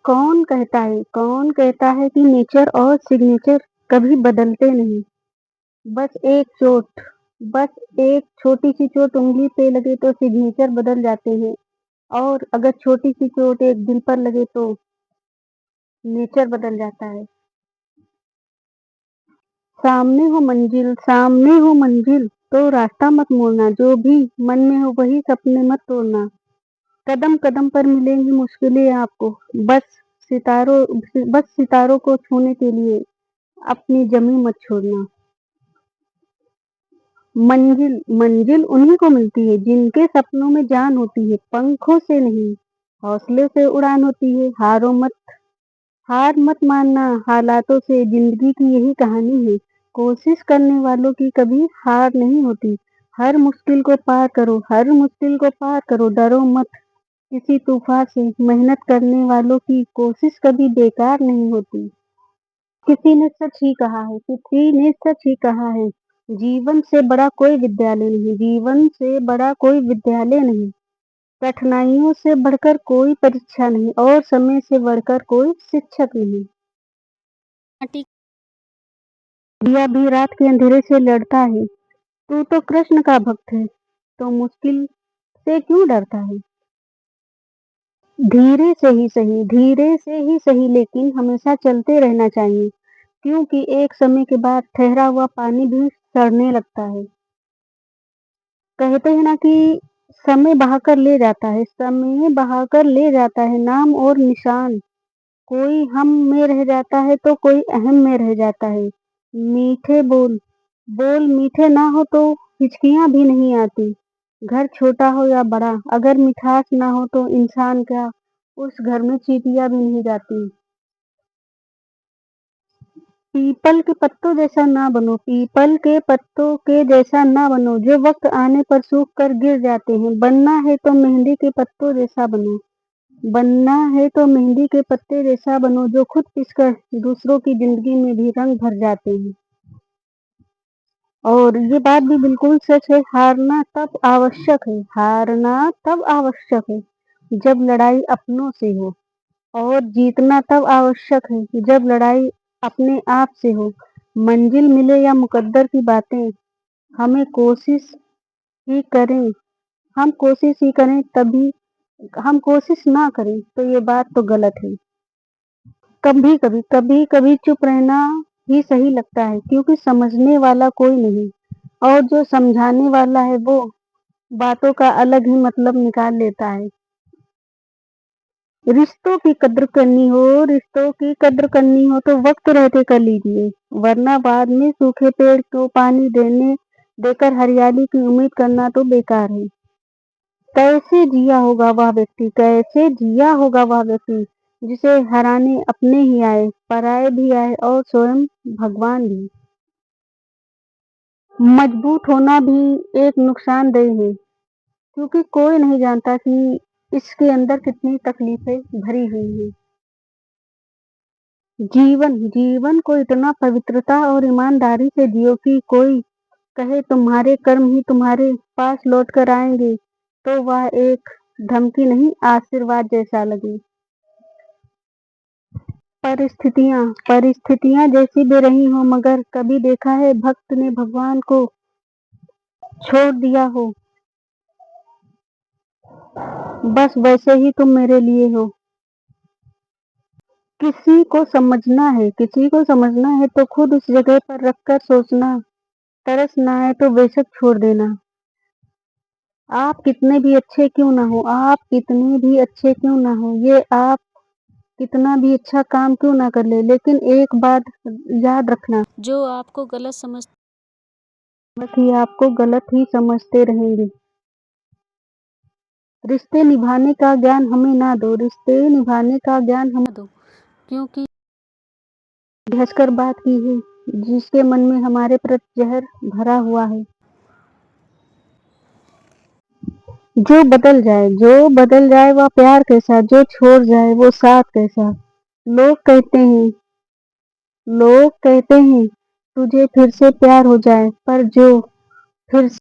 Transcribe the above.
कौन कहता है कि नेचर और सिग्नेचर कभी बदलते नहीं। बस एक छोटी सी चोट उंगली पे लगे तो सिग्नेचर बदल जाते हैं, और अगर छोटी सी चोट एक दिल पर लगे तो नेचर बदल जाता है। सामने हो मंजिल तो रास्ता मत मोड़ना, जो भी मन में हो वही सपने मत तोड़ना। कदम कदम पर मिलेंगी मुश्किलें आपको, बस सितारों को छूने के लिए अपनी जमीन मत छोड़ना। मंजिल उन्हीं को मिलती है जिनके सपनों में जान होती है, पंखों से नहीं हौसले से उड़ान होती है। हार मत मानना हालातों से, जिंदगी की यही कहानी है। कोशिश करने वालों की कभी हार नहीं होती। हर मुश्किल को पार करो, डरो मत किसी तूफान से। मेहनत करने वालों की कोशिश कभी बेकार नहीं होती। किसी ने सच ही कहा है, जीवन से बड़ा कोई विद्यालय नहीं। कठिनाइयों से बढ़कर कोई परीक्षा नहीं, और समय से बढ़कर कोई शिक्षक नहीं। दिया भी रात के अंधेरे से लड़ता है, तू तो कृष्ण का भक्त है, तो मुश्किल से क्यों डरता है। धीरे से ही सही, लेकिन हमेशा चलते रहना चाहिए, क्योंकि एक समय के बाद ठहरा हुआ पानी भी सड़ने लगता है। कहते हैं ना कि समय बहाकर ले जाता है नाम और निशान। कोई हम में रह जाता है तो कोई अहम में रह जाता है। बोल मीठे ना हो तो हिचकियां भी नहीं आती। घर छोटा हो या बड़ा, अगर मिठास ना हो तो इंसान क्या, उस घर में चींटियां भी नहीं जाती। पीपल के पत्तों जैसा ना बनो, जो वक्त आने पर सूख कर गिर जाते हैं। बनना है तो मेहंदी के पत्ते जैसा बनो, जो खुद पिसकर दूसरों की जिंदगी में भी रंग भर जाते हैं। और ये बात भी बिल्कुल सच है, हारना तब आवश्यक है जब लड़ाई अपनों से हो, और जीतना तब आवश्यक है जब लड़ाई अपने आप से हो। मंजिल मिले या मुकद्दर की बातें, हमें हम कोशिश ना करें तो ये बात तो गलत है। कभी चुप रहना ही सही लगता है, क्योंकि समझने वाला कोई नहीं, और जो समझाने वाला है वो बातों का अलग ही मतलब निकाल लेता है। रिश्तों की कद्र करनी हो तो वक्त रहते कर लीजिए, वरना बाद में सूखे पेड़ को पानी देकर हरियाली की उम्मीद करना तो बेकार है। कैसे जिया होगा वह व्यक्ति जिसे हराने अपने ही आए, पराए भी आए और स्वयं भगवान भी। मजबूत होना भी एक नुकसानदेह है, क्योंकि कोई नहीं जानता कि इसके अंदर कितनी तकलीफें भरी हुई हैं। जीवन को इतना पवित्रता और ईमानदारी से जियो कि कोई कहे तुम्हारे कर्म ही तुम्हारे पास लौट कर आएंगे, तो वह एक धमकी नहीं, आशीर्वाद जैसा लगे। परिस्थितियां जैसी भी रही हो, मगर कभी देखा है भक्त ने भगवान को छोड़ दिया हो। बस वैसे ही तुम मेरे लिए हो। किसी को समझना है तो खुद उस जगह पर रखकर सोचना, तरस ना आए तो बेशक छोड़ देना। आप कितने भी अच्छे क्यों ना हो, ये आप कितना भी अच्छा काम क्यों ना कर ले, लेकिन एक बात याद रखना, जो आपको गलत ही समझते रहेंगे। रिश्ते निभाने का ज्ञान हमें ना दो, क्योंकि हंसकर बात की है जिसके मन में हमारे प्रति जहर भरा हुआ है। जो बदल जाए वह प्यार कैसा, जो छोड़ जाए वो साथ कैसा। लोग कहते हैं तुझे फिर से प्यार हो जाए, पर जो फिर